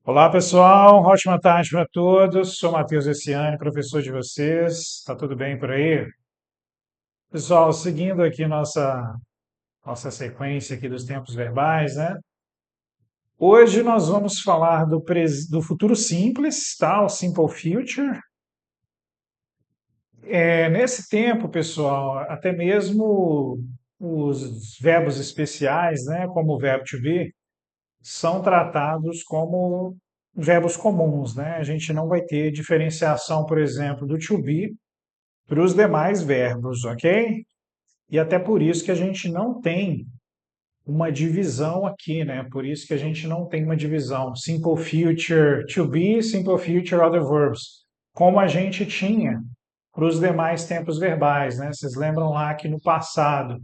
Olá, pessoal. Ótima tarde para todos. Sou Matheus Essiani, professor de vocês. Tá tudo bem por aí? Pessoal, seguindo aqui nossa sequência aqui dos tempos verbais, né? Hoje nós vamos falar do futuro simples, tá? O Simple Future. Nesse tempo, pessoal, até mesmo os verbos especiais, né? Como o verbo to be, são tratados como verbos comuns, né? A gente não vai ter diferenciação, por exemplo, do to be para os demais verbos, ok? E até por isso que a gente não tem uma divisão aqui, né? Por isso que a gente não tem uma divisão. Simple future to be, simple future other verbs. Como a gente tinha para os demais tempos verbais, né? Vocês lembram lá que no passado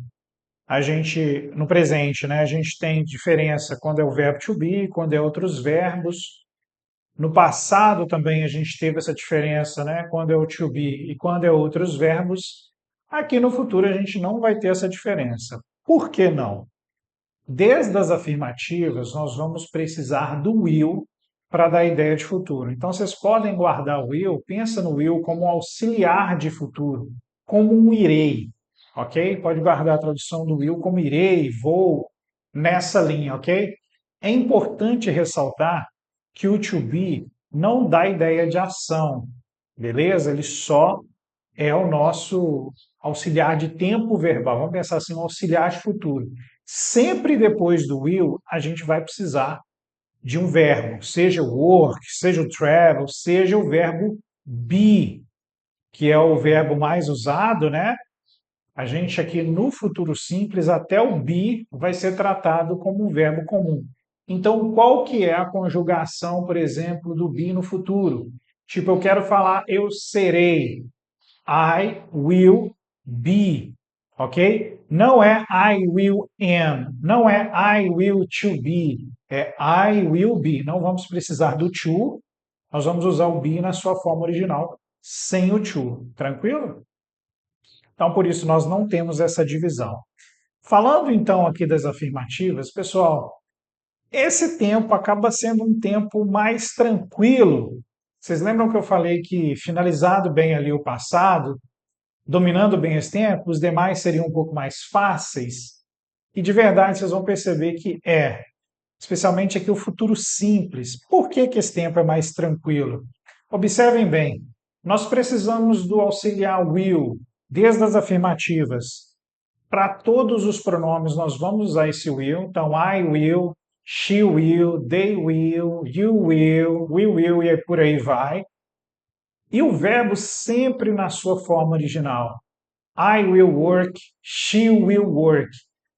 no presente, né, a gente tem diferença quando é o verbo to be, quando é outros verbos. No passado também a gente teve essa diferença, né, quando é o to be e quando é outros verbos. Aqui no futuro a gente não vai ter essa diferença. Por que não? Desde as afirmativas, nós vamos precisar do will para dar ideia de futuro. Então, vocês podem guardar o will, pensa no will como um auxiliar de futuro, como um irei, ok? Pode guardar a tradução do will como irei, vou, nessa linha, ok? É importante ressaltar que o to be não dá ideia de ação, beleza? Ele só é o nosso auxiliar de tempo verbal. Vamos pensar assim, um auxiliar de futuro. Sempre depois do will, a gente vai precisar de um verbo, seja o work, seja o travel, seja o verbo be, que é o verbo mais usado, né? A gente aqui no futuro simples, até o be vai ser tratado como um verbo comum. Então, qual que é a conjugação, por exemplo, do be no futuro? Tipo, eu quero falar eu serei. I will be, ok? Não é I will am, não é I will to be, é I will be. Não vamos precisar do to, nós vamos usar o be na sua forma original, sem o to, tranquilo? Então, por isso, nós não temos essa divisão. Falando então aqui das afirmativas, pessoal, esse tempo acaba sendo um tempo mais tranquilo. Vocês lembram que eu falei que, finalizado bem ali o passado, dominando bem esse tempo, os demais seriam um pouco mais fáceis. E de verdade vocês vão perceber que especialmente aqui o futuro simples. Por que que esse tempo é mais tranquilo? Observem bem, nós precisamos do auxiliar will, desde as afirmativas. Para todos os pronomes nós vamos usar esse will, então I will, she will, they will, you will, we will e por aí vai. E o verbo sempre na sua forma original. I will work, she will work.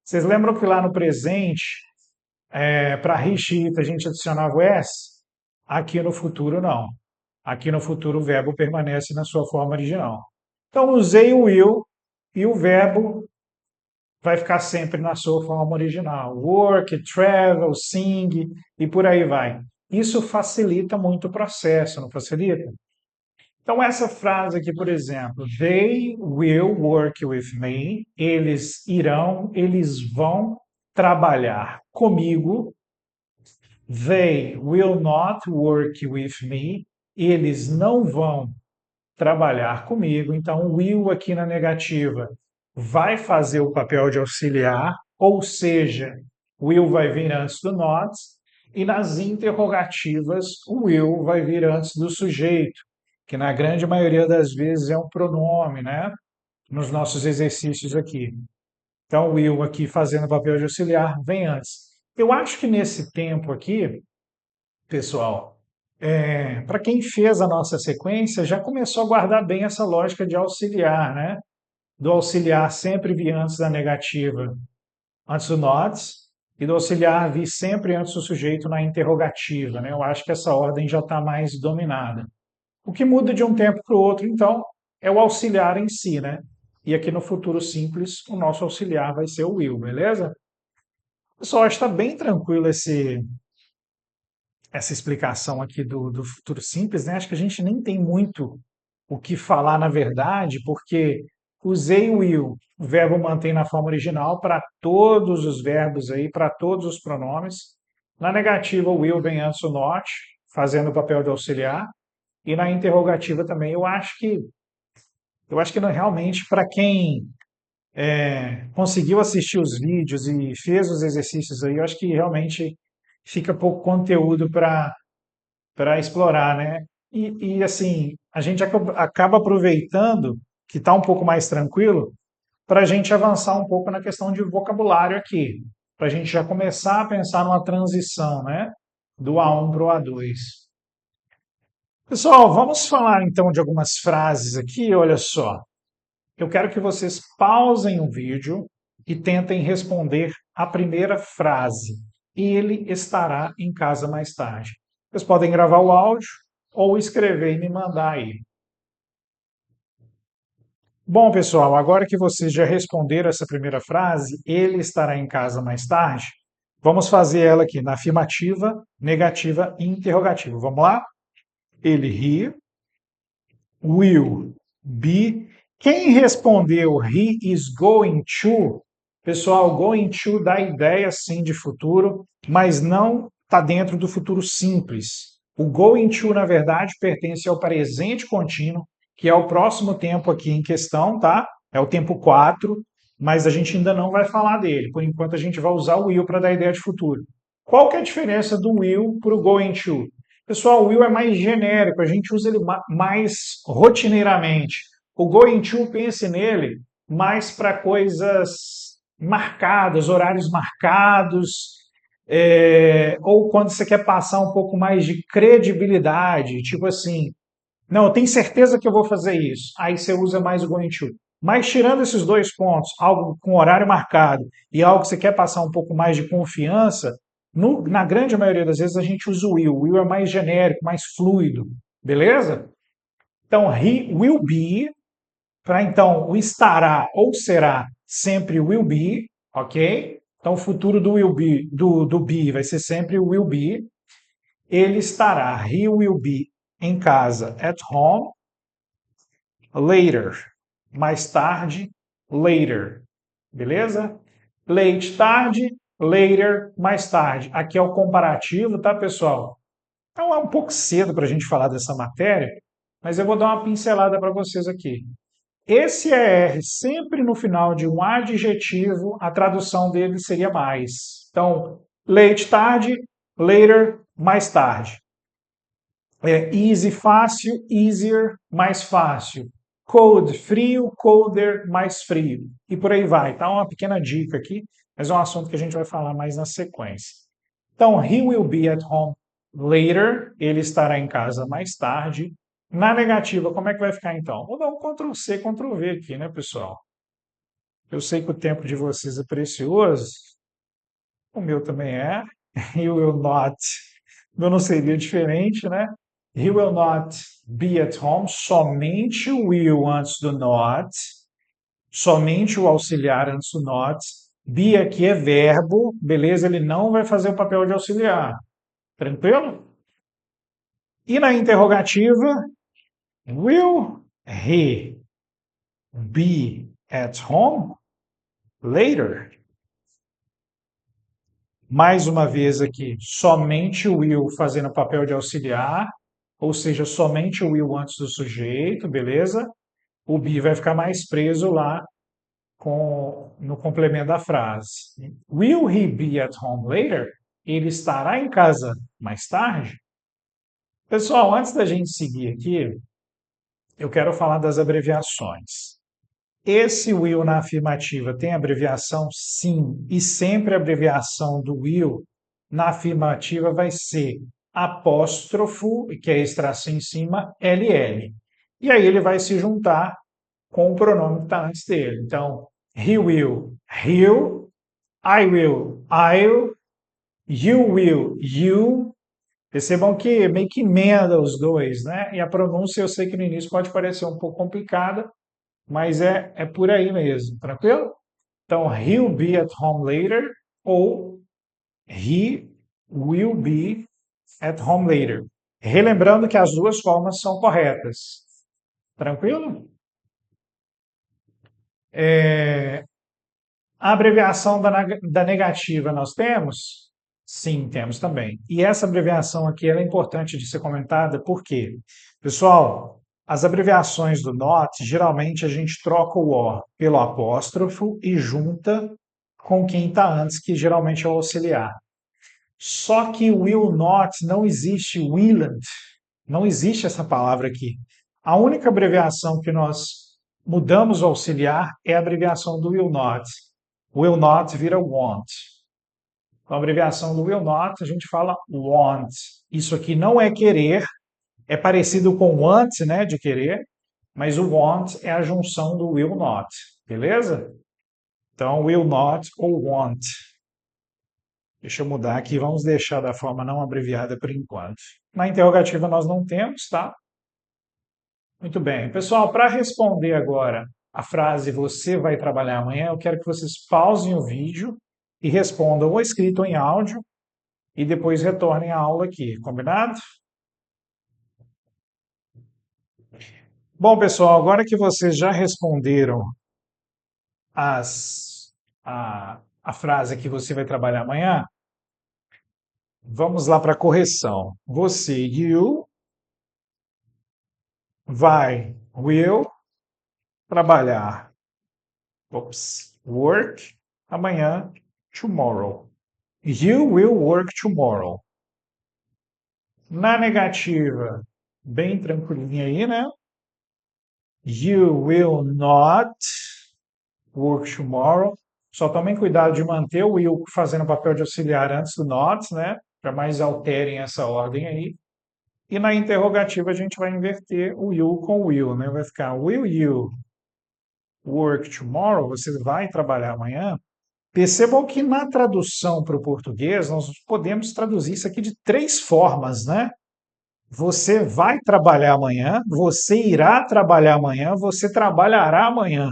Vocês lembram que lá no presente, para he, she, a gente adicionava o s? Aqui no futuro, não. Aqui no futuro, o verbo permanece na sua forma original. Então, usei o will e o verbo vai ficar sempre na sua forma original. Work, travel, sing e por aí vai. Isso facilita muito o processo, não facilita? Então, essa frase aqui, por exemplo, they will work with me, eles vão trabalhar comigo. They will not work with me, eles não vão trabalhar comigo. Então, o will aqui na negativa vai fazer o papel de auxiliar, ou seja, will vai vir antes do not, e nas interrogativas, o will vai vir antes do sujeito, que na grande maioria das vezes é um pronome, né? Nos nossos exercícios aqui. Então, o will aqui fazendo o papel de auxiliar vem antes. Eu acho que nesse tempo aqui, pessoal, para quem fez a nossa sequência, já começou a guardar bem essa lógica de auxiliar, né? Do auxiliar sempre vir antes da negativa, antes do not, e do auxiliar vir sempre antes do sujeito na interrogativa, né? Eu acho que essa ordem já está mais dominada. O que muda de um tempo para o outro, então, é o auxiliar em si, né? E aqui no futuro simples, o nosso auxiliar vai ser o will, beleza? Pessoal, acho que está bem tranquilo essa explicação aqui do futuro simples, né? Acho que a gente nem tem muito o que falar na verdade, porque usei o will, o verbo mantém na forma original para todos os verbos aí, para todos os pronomes. Na negativa, o will vem antes do not. fazendo o papel de auxiliar, e na interrogativa também. Eu acho que realmente para quem conseguiu assistir os vídeos e fez os exercícios aí, eu acho que realmente fica pouco conteúdo para explorar, né? E assim, a gente acaba aproveitando que está um pouco mais tranquilo para a gente avançar um pouco na questão de vocabulário aqui, para a gente já começar a pensar numa transição, né? Do A1 para o A2. Pessoal, vamos falar então de algumas frases aqui. Olha só, eu quero que vocês pausem o vídeo e tentem responder a primeira frase. Ele estará em casa mais tarde. Vocês podem gravar o áudio ou escrever e me mandar aí. Bom, pessoal, agora que vocês já responderam essa primeira frase, ele estará em casa mais tarde, vamos fazer ela aqui na afirmativa, negativa e interrogativa. Vamos lá? Ele, will be. Quem respondeu he is going to, pessoal, going to dá ideia sim de futuro, mas não está dentro do futuro simples. O going to, na verdade, pertence ao presente contínuo, que é o próximo tempo aqui em questão, tá? É o tempo 4, mas a gente ainda não vai falar dele. Por enquanto, a gente vai usar o will para dar ideia de futuro. Qual que é a diferença do will para o going to? Pessoal, o will é mais genérico, a gente usa ele mais rotineiramente. O going to, pense nele mais para coisas marcadas, horários marcados, ou quando você quer passar um pouco mais de credibilidade, tipo assim, não, eu tenho certeza que eu vou fazer isso. Aí você usa mais o going to. Mas tirando esses dois pontos, algo com horário marcado e algo que você quer passar um pouco mais de confiança, na grande maioria das vezes a gente usa o will. O will é mais genérico, mais fluido, beleza? Então, he will be, para então o estará ou será sempre will be, ok? Então, o futuro do will be, do be vai ser sempre will be. Ele estará, he will be, em casa, at home, later, mais tarde, later, beleza? Late, tarde, later, mais tarde. Aqui é o comparativo, tá, pessoal? Então é um pouco cedo para a gente falar dessa matéria, mas eu vou dar uma pincelada para vocês aqui. Esse ER, sempre no final de um adjetivo, a tradução dele seria mais. Então, late, tarde, later, mais tarde. Easy, fácil, easier, mais fácil. Cold, frio, colder, mais frio. E por aí vai. Tá uma pequena dica aqui, mas é um assunto que a gente vai falar mais na sequência. Então, he will be at home later. Ele estará em casa mais tarde. Na negativa, como é que vai ficar então? Vou dar um Ctrl+C, Ctrl+V aqui, né, pessoal? Eu sei que o tempo de vocês é precioso. O meu também é. He will not. O meu não seria diferente, né? He will not be at home. Somente o will antes do not. Somente o auxiliar antes do not. Be aqui é verbo, beleza? Ele não vai fazer o papel de auxiliar. Tranquilo? E na interrogativa, will he be at home later? Mais uma vez aqui, somente o will fazendo o papel de auxiliar, ou seja, somente o will antes do sujeito, beleza? O be vai ficar mais preso lá no complemento da frase. Will he be at home later? Ele estará em casa mais tarde? Pessoal, antes da gente seguir aqui, eu quero falar das abreviações. Esse will na afirmativa tem abreviação? Sim. E sempre a abreviação do will na afirmativa vai ser apóstrofo, que é esse tracinho em cima, LL. E aí ele vai se juntar com o pronome que está antes dele. Então, he will, he'll, I will, I'll, you will, you. Percebam que meio que emenda os dois, né? E a pronúncia eu sei que no início pode parecer um pouco complicada, mas é por aí mesmo, tranquilo? Então, he'll be at home later ou he will be at home later. Relembrando que as duas formas são corretas. Tranquilo? A abreviação da negativa nós temos Sim, temos também. E essa abreviação aqui ela é importante de ser comentada, porque, pessoal, as abreviações do NOT, geralmente a gente troca o O pelo apóstrofo e junta com quem está antes, que geralmente é o auxiliar. Só que will not não existe willn't, não existe essa palavra aqui. A única abreviação que nós mudamos o auxiliar é a abreviação do will not. Will not vira want. Com a abreviação do will not, a gente fala want. Isso aqui não é querer, é parecido com want, né, de querer, mas o want é a junção do will not, beleza? Então, will not ou want. Deixa eu mudar aqui, vamos deixar da forma não abreviada por enquanto. Na interrogativa nós não temos, tá? Muito bem. Pessoal, para responder agora a frase você vai trabalhar amanhã, eu quero que vocês pausem o vídeo e respondam ou escrito ou em áudio e depois retornem à aula aqui, combinado? Bom, pessoal, agora que vocês já responderam a frase que você vai trabalhar amanhã, vamos lá para a correção. Você, you, will, trabalhar, work, amanhã, tomorrow. You will work tomorrow. Na negativa, bem tranquilinha aí, né? You will not work tomorrow. Só tomem cuidado de manter o will fazendo papel de auxiliar antes do not, né? Jamais alterem essa ordem aí. E na interrogativa a gente vai inverter o you com o will, né? Vai ficar will you work tomorrow? Você vai trabalhar amanhã? Percebam que na tradução para o português nós podemos traduzir isso aqui de três formas, né? Você vai trabalhar amanhã, você irá trabalhar amanhã, você trabalhará amanhã.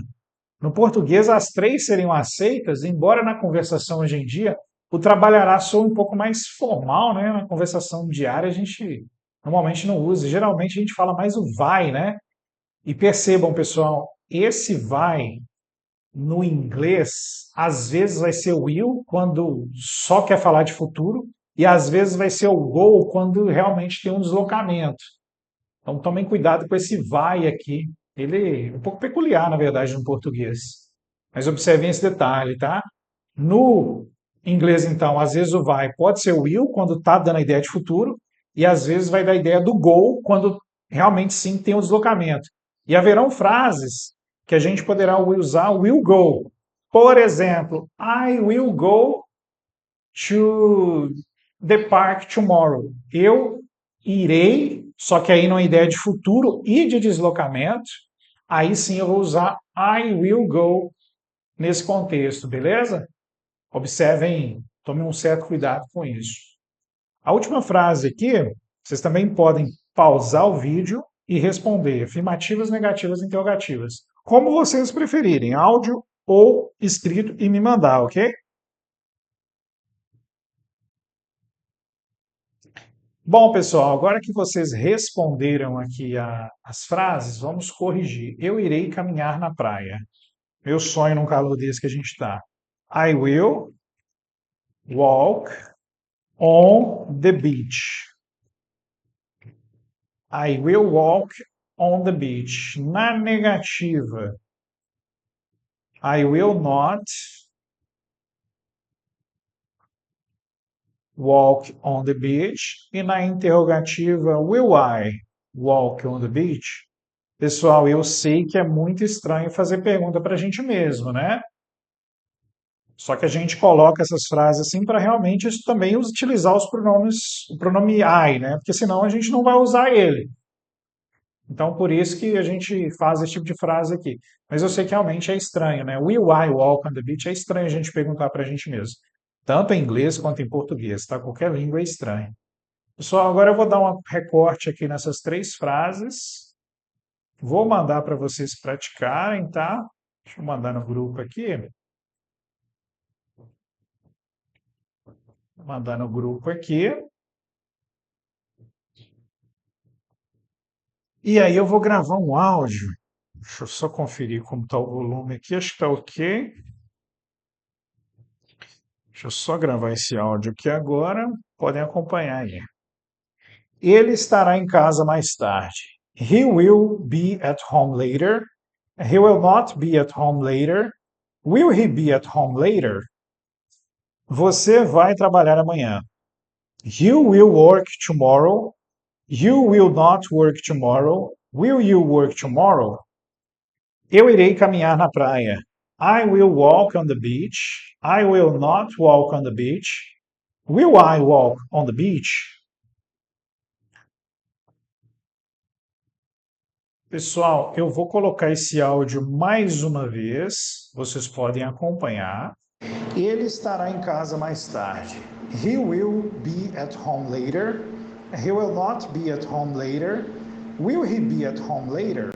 No português, as três seriam aceitas, embora na conversação hoje em dia o trabalhará soe um pouco mais formal, né? Na conversação diária a gente normalmente não usa. Geralmente a gente fala mais o vai, né? E percebam, pessoal, esse vai no inglês às vezes vai ser o will quando só quer falar de futuro e às vezes vai ser o go quando realmente tem um deslocamento. Então tomem cuidado com esse vai aqui. Ele é um pouco peculiar, na verdade, no português. Mas observem esse detalhe, tá? No inglês, então, às vezes o vai pode ser o will, quando está dando a ideia de futuro, e às vezes vai dar a ideia do go, quando realmente sim tem o deslocamento. E haverão frases que a gente poderá usar will go. Por exemplo, I will go to the park tomorrow. Eu irei, só que aí não é ideia de futuro e de deslocamento, aí sim eu vou usar I will go nesse contexto, beleza? Observem, tomem um certo cuidado com isso. A última frase aqui, vocês também podem pausar o vídeo e responder afirmativas, negativas, interrogativas. Como vocês preferirem, áudio ou escrito e me mandar, ok? Bom, pessoal, agora que vocês responderam aqui as frases, vamos corrigir. Eu irei caminhar na praia. Meu sonho num calor desse que a gente está. I will walk on the beach. I will walk on the beach. Na negativa, I will not walk on the beach. E na interrogativa, will I walk on the beach? Pessoal, eu sei que é muito estranho fazer pergunta para a gente mesmo, né? Só que a gente coloca essas frases assim para realmente isso também utilizar os pronomes, o pronome I, né? Porque senão a gente não vai usar ele. Então, por isso que a gente faz esse tipo de frase aqui. Mas eu sei que realmente é estranho, né? Will I walk on the beach? É estranho a gente perguntar para a gente mesmo. Tanto em inglês quanto em português, tá? Qualquer língua é estranho. Pessoal, agora eu vou dar um recorte aqui nessas três frases. Vou mandar para vocês praticarem, tá? Deixa eu mandar no grupo aqui. Vou mandar no grupo aqui. E aí eu vou gravar um áudio. Deixa eu só conferir como está o volume aqui. Acho que está ok. Deixa eu só gravar esse áudio aqui agora. Podem acompanhar aí. Ele estará em casa mais tarde. He will be at home later. He will not be at home later. Will he be at home later? Você vai trabalhar amanhã. You will work tomorrow. You will not work tomorrow. Will you work tomorrow? Eu irei caminhar na praia. I will walk on the beach. I will not walk on the beach. Will I walk on the beach? Pessoal, eu vou colocar esse áudio mais uma vez. Vocês podem acompanhar. Ele estará em casa mais tarde. He will be at home later. He will not be at home later. Will he be at home later?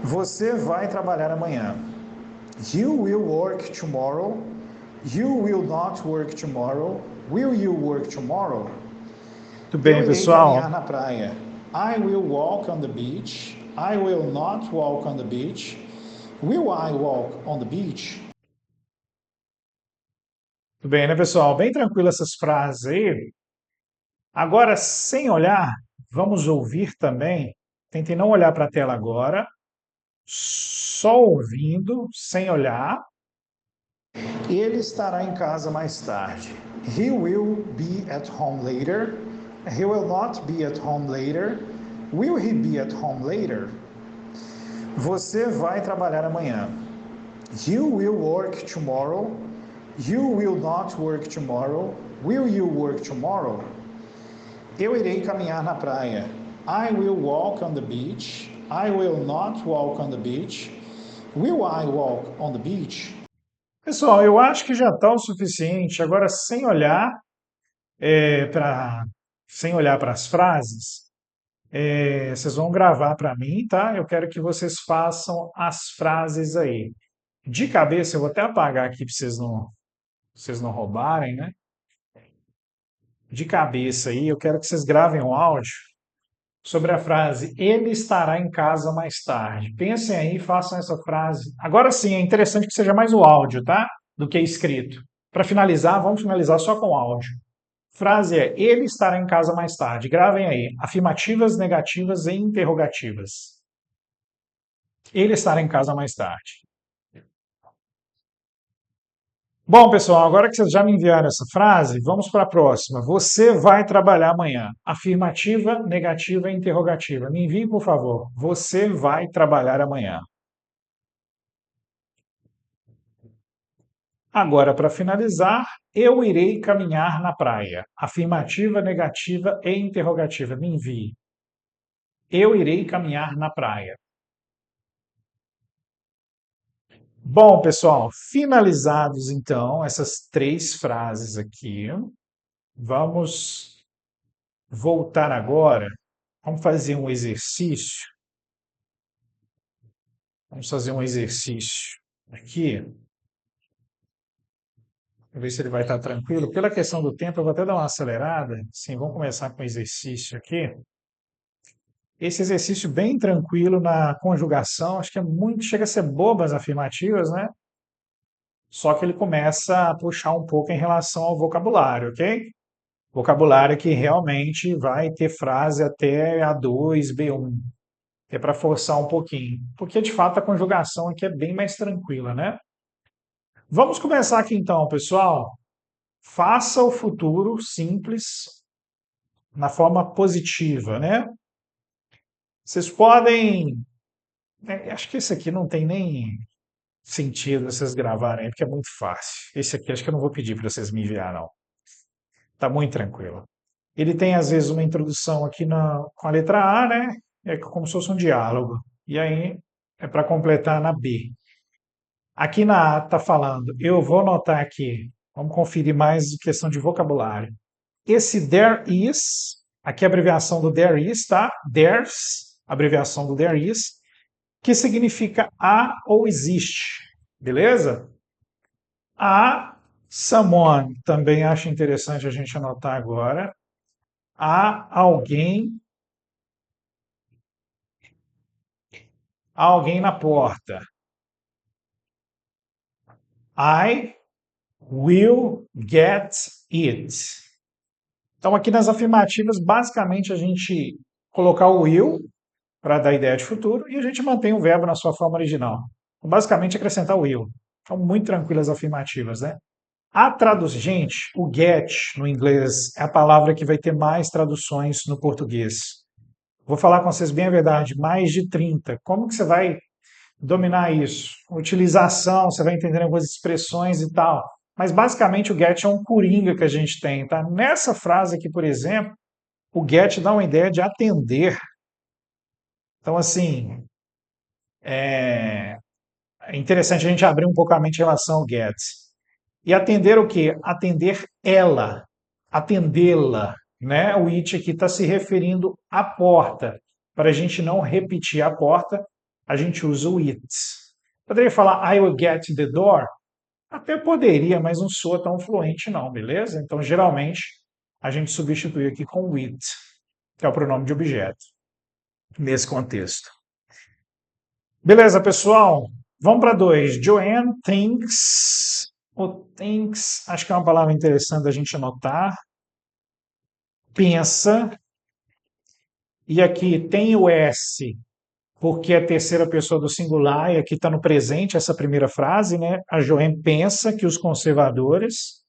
Você vai trabalhar amanhã. You will work tomorrow. You will not work tomorrow. Will you work tomorrow? Muito bem, pessoal. Eu irei caminhar na praia. I will walk on the beach. I will not walk on the beach. Will I walk on the beach? Muito bem, né, pessoal? Bem tranquilo essas frases aí. Agora, sem olhar, vamos ouvir também. Tentem não olhar para a tela agora. Só ouvindo, sem olhar. Ele estará em casa mais tarde. He will be at home later. He will not be at home later. Will he be at home later? Você vai trabalhar amanhã. You will work tomorrow. You will not work tomorrow. Will you work tomorrow? Eu irei caminhar na praia. I will walk on the beach. I will not walk on the beach. Will I walk on the beach? Pessoal, eu acho que já está o suficiente. Agora, sem olhar para as frases, vocês vão gravar para mim, tá? Eu quero que vocês façam as frases aí. De cabeça, eu vou até apagar aqui para vocês não roubarem, né? De cabeça aí, eu quero que vocês gravem um áudio sobre a frase ele estará em casa mais tarde. Pensem aí, façam essa frase. Agora sim, é interessante que seja mais o áudio, tá? Do que escrito. Para finalizar, vamos finalizar só com áudio. Frase é ele estará em casa mais tarde. Gravem aí. Afirmativas, negativas e interrogativas. Ele estará em casa mais tarde. Bom, pessoal, agora que vocês já me enviaram essa frase, vamos para a próxima. Você vai trabalhar amanhã. Afirmativa, negativa e interrogativa. Me envie, por favor. Você vai trabalhar amanhã. Agora, para finalizar, eu irei caminhar na praia. Afirmativa, negativa e interrogativa. Me envie. Eu irei caminhar na praia. Bom, pessoal, finalizados então essas três frases aqui, vamos voltar agora. Vamos fazer um exercício. Vamos fazer um exercício aqui. Vou ver se ele vai estar tranquilo. Pela questão do tempo, eu vou até dar uma acelerada. Sim, vamos começar com o exercício aqui. Esse exercício bem tranquilo na conjugação, acho que chega a ser bobo as afirmativas, né? Só que ele começa a puxar um pouco em relação ao vocabulário, ok? Vocabulário que realmente vai ter frase até A2, B1. É para forçar um pouquinho. Porque, de fato, a conjugação aqui é bem mais tranquila, né? Vamos começar aqui então, pessoal. Faça o futuro simples na forma positiva, né? Vocês podem. Acho que esse aqui não tem nem sentido vocês gravarem, porque é muito fácil. Esse aqui acho que eu não vou pedir para vocês me enviar, não. Tá muito tranquilo. Ele tem, às vezes, uma introdução aqui com a letra A, né? É como se fosse um diálogo. E aí é para completar na B. Aqui na A está falando, eu vou anotar aqui, vamos conferir mais questão de vocabulário. Esse there is, aqui é a abreviação do there is, tá? There's, abreviação do there is, que significa há ou existe, beleza? Há someone, também acho interessante a gente anotar agora. Há alguém na porta. I will get it. Então, aqui nas afirmativas, basicamente a gente colocar o will para dar ideia de futuro e a gente mantém o verbo na sua forma original. Então, basicamente, acrescentar o will. São muito tranquilas as afirmativas, né? A tradução, gente, o get no inglês é a palavra que vai ter mais traduções no português. Vou falar com vocês bem a verdade, mais de 30. Como que você vai dominar isso? Utilização, você vai entender algumas expressões e tal. Mas basicamente o get é um coringa que a gente tem, tá? Nessa frase aqui, por exemplo, o get dá uma ideia de atender. Então, assim, é interessante a gente abrir um pouco a mente em relação ao get. E atender o quê? Atender ela, atendê-la, né? O it aqui está se referindo à porta. Para a gente não repetir a porta, a gente usa o it. Poderia falar I will get the door? Até poderia, mas não soa tão fluente não, beleza? Então, geralmente, a gente substitui aqui com o it, que é o pronome de objeto, nesse contexto. Beleza, pessoal? Vamos para 2. Joanne thinks. O thinks, acho que é uma palavra interessante da gente anotar. Pensa. E aqui tem o S, porque é a terceira pessoa do singular, e aqui está no presente essa primeira frase, né? A Joanne pensa que os conservadores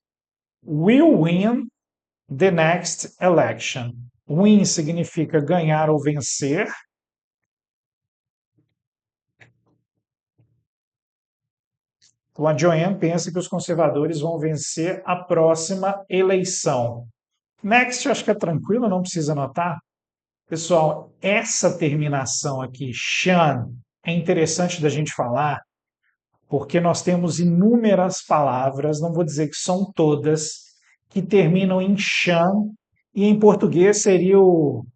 will win the next election. Win significa ganhar ou vencer. Então, a Joanne pensa que os conservadores vão vencer a próxima eleição. Next, eu acho que é tranquilo, não precisa anotar. Pessoal, essa terminação aqui, Shan, é interessante da gente falar, porque nós temos inúmeras palavras, não vou dizer que são todas, que terminam em Shan, e em português seria o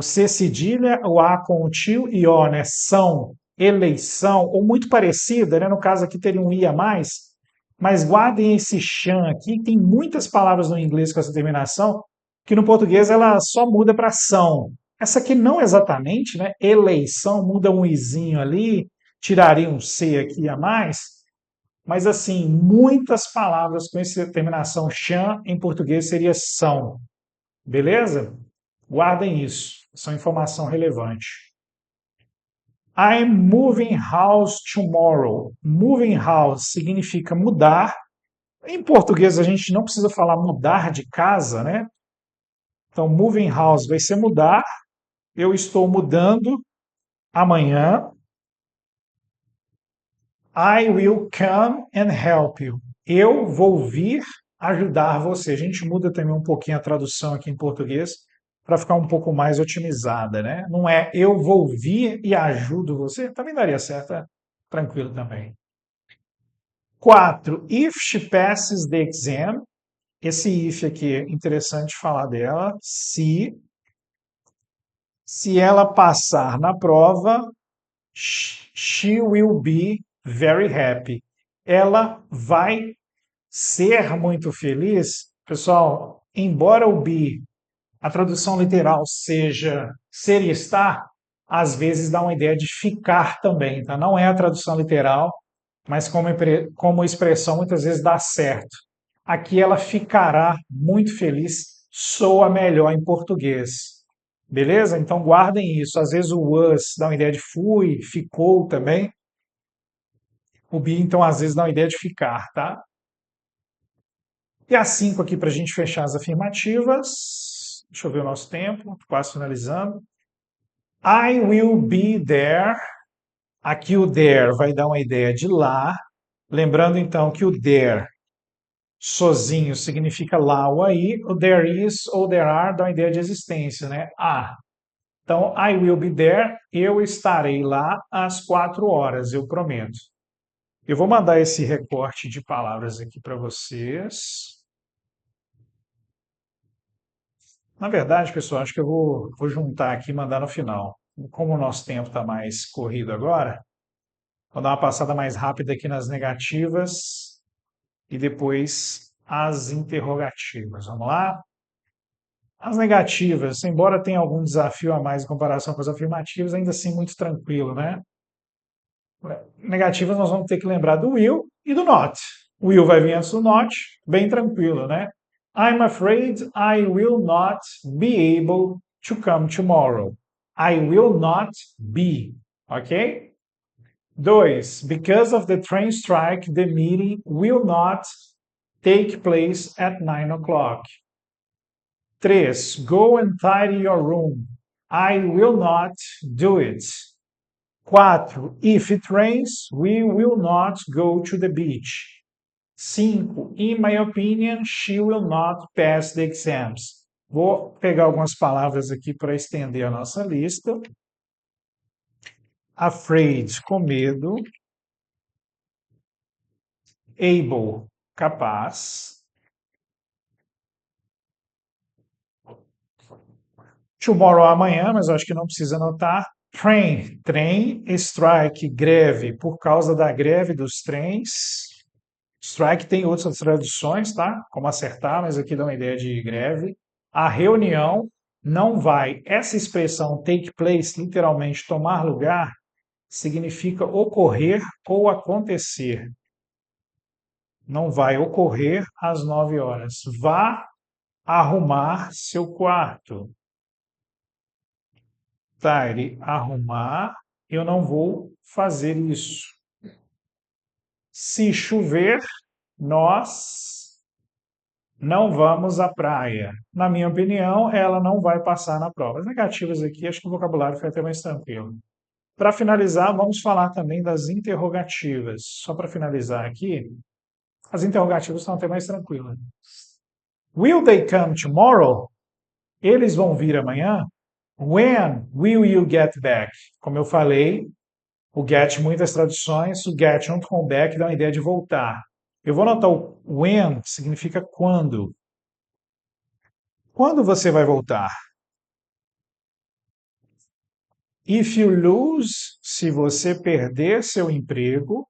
C cedilha, o A com o tio e O, né? São, eleição, ou muito parecida, né? No caso aqui teria um I a mais, mas guardem esse Shan aqui, tem muitas palavras no inglês com essa terminação, que no português ela só muda para são. Essa aqui não exatamente, né? Eleição, muda um izinho ali, tiraria um C aqui a mais, mas assim, muitas palavras com essa terminação Shan em português seria são. Beleza? Guardem isso, isso é informação relevante. I'm moving house tomorrow. Moving house significa mudar. Em português a gente não precisa falar mudar de casa, né? Então, moving house vai ser mudar. Eu estou mudando amanhã. I will come and help you. Eu vou vir ajudar você. A gente muda também um pouquinho a tradução aqui em português para ficar um pouco mais otimizada, né? Não é eu vou vir e ajudo você, também daria certo, é? Tranquilo também. 4. If she passes the exam, esse if aqui é interessante falar dela, se ela passar na prova, she will be very happy. Ela vai ser muito feliz. Pessoal, embora o be, a tradução literal seja ser e estar, às vezes dá uma ideia de ficar também, tá? Não é a tradução literal, mas como expressão muitas vezes dá certo. Aqui ela ficará muito feliz, soa melhor em português. Beleza? Então guardem isso. Às vezes o was dá uma ideia de fui, ficou também. O be, então, às vezes dá uma ideia de ficar, tá? E a 5 aqui para a gente fechar as afirmativas. Deixa eu ver o nosso tempo, quase finalizando. I will be there. Aqui o there vai dar uma ideia de lá. Lembrando então que o there sozinho significa lá ou aí. O there is ou there are dá uma ideia de existência, né? Ah. Então, I will be there. Eu estarei lá às 4 horas, eu prometo. Eu vou mandar esse recorte de palavras aqui para vocês. Na verdade, pessoal, acho que eu vou juntar aqui e mandar no final. Como o nosso tempo está mais corrido agora, vou dar uma passada mais rápida aqui nas negativas e depois as interrogativas. Vamos lá? As negativas, embora tenha algum desafio a mais em comparação com as afirmativas, ainda assim muito tranquilo, né? Negativas nós vamos ter que lembrar do will e do not. Will vai vir antes do not, bem tranquilo, né? I'm afraid I will not be able to come tomorrow. I will not be, ok? 2. Because of the train strike, the meeting will not take place at 9 o'clock. 3. Go and tidy your room. I will not do it. 4. If it rains, we will not go to the beach. 5. In my opinion, she will not pass the exams. Vou pegar algumas palavras aqui para estender a nossa lista. Afraid, com medo. Able, capaz. Tomorrow, amanhã, mas acho que não precisa anotar. Train, trem. Strike, greve, por causa da greve dos trens. Strike tem outras traduções, tá? Como acertar, mas aqui dá uma ideia de greve. A reunião não vai. Essa expressão take place, literalmente tomar lugar, significa ocorrer ou acontecer. Não vai ocorrer às 9 horas. Vá arrumar seu quarto. Tidy, arrumar. Eu não vou fazer isso. Se chover, nós não vamos à praia. Na minha opinião, ela não vai passar na prova. As negativas aqui, acho que o vocabulário foi até mais tranquilo. Para finalizar, vamos falar também das interrogativas. Só para finalizar aqui, as interrogativas estão até mais tranquilas. Will they come tomorrow? Eles vão vir amanhã? When will you get back? Como eu falei, o get, muitas traduções, o get junto com o back dá uma ideia de voltar. Eu vou anotar o when, que significa quando. Quando você vai voltar? If you lose, se você perder seu emprego,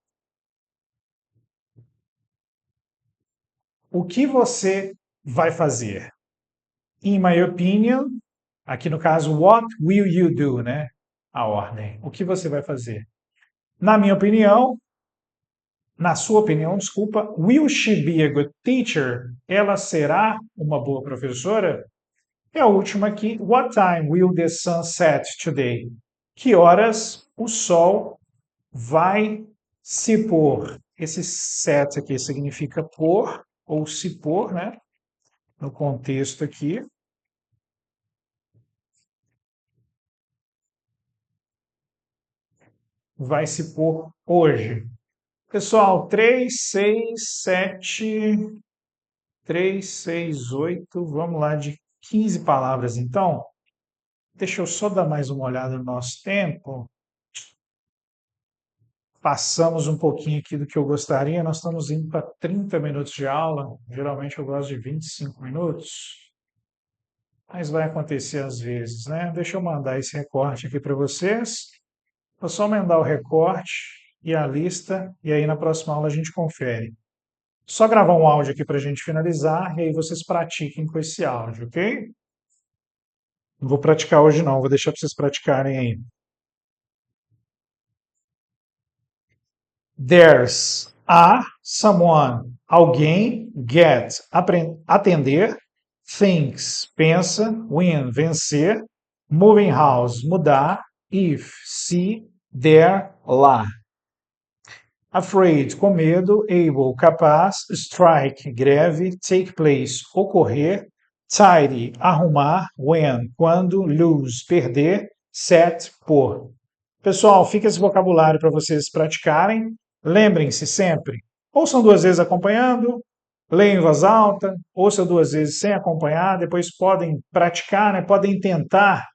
o que você vai fazer? In my opinion, aqui no caso, what will you do, né? A ordem. O que você vai fazer? Na minha opinião, na sua opinião, desculpa, will she be a good teacher? Ela será uma boa professora? E a última aqui, what time will the sun set today? Que horas o sol vai se pôr? Esse set aqui significa pôr ou se pôr, né? No contexto aqui. Vai se pôr hoje. Pessoal, 3, 6, 7, 3, 6, 8, vamos lá, de 15 palavras então. Deixa eu só dar mais uma olhada no nosso tempo. Passamos um pouquinho aqui do que eu gostaria, nós estamos indo para 30 minutos de aula, geralmente eu gosto de 25 minutos, mas vai acontecer às vezes, né? Deixa eu mandar esse recorte aqui para vocês. Vou só mandar o recorte e a lista, e aí na próxima aula a gente confere. Só gravar um áudio aqui para a gente finalizar, e aí vocês pratiquem com esse áudio, ok? Não vou praticar hoje não, vou deixar para vocês praticarem aí. There's a someone, alguém, get, atender, thinks, pensa, win, vencer, moving house, mudar, if, se, there, lá. Afraid, com medo, able, capaz, strike, greve, take place, ocorrer, tidy, arrumar, when, quando, lose, perder, set, pôr. Pessoal, fica esse vocabulário para vocês praticarem. Lembrem-se sempre, ouçam 2 vezes acompanhando, leiam em voz alta, ouçam 2 vezes sem acompanhar, depois podem praticar, né? Podem tentar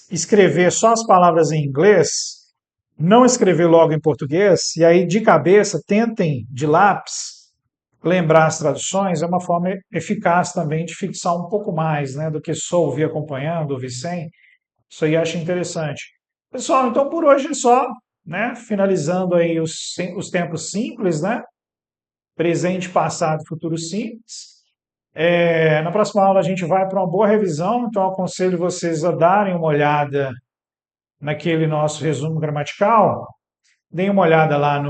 escrever só as palavras em inglês, não escrever logo em português, e aí de cabeça tentem, de lápis, lembrar as traduções, é uma forma eficaz também de fixar um pouco mais, né, do que só ouvir acompanhando, ouvir sem. Isso aí eu acho interessante. Pessoal, então por hoje é só, né? Finalizando aí os tempos simples, né? Presente, passado, futuro simples. Na próxima aula a gente vai para uma boa revisão, então aconselho vocês a darem uma olhada naquele nosso resumo gramatical. Deem uma olhada lá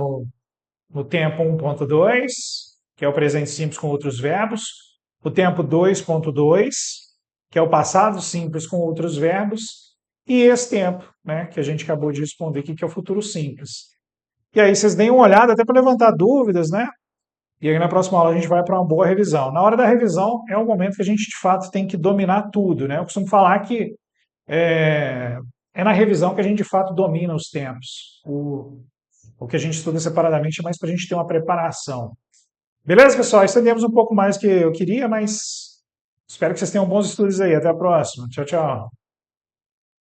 o tempo 1.2, que é o presente simples com outros verbos, o tempo 2.2, que é o passado simples com outros verbos, e esse tempo, né, que a gente acabou de responder aqui, que é o futuro simples. E aí vocês deem uma olhada até para levantar dúvidas, né? E aí na próxima aula a gente vai para uma boa revisão. Na hora da revisão é o momento que a gente de fato tem que dominar tudo, né? Eu costumo falar que é, é na revisão que a gente de fato domina os tempos. O que a gente estuda separadamente é mais para a gente ter uma preparação. Beleza, pessoal? Estendemos um pouco mais do que eu queria, mas espero que vocês tenham bons estudos aí. Até a próxima. Tchau, tchau.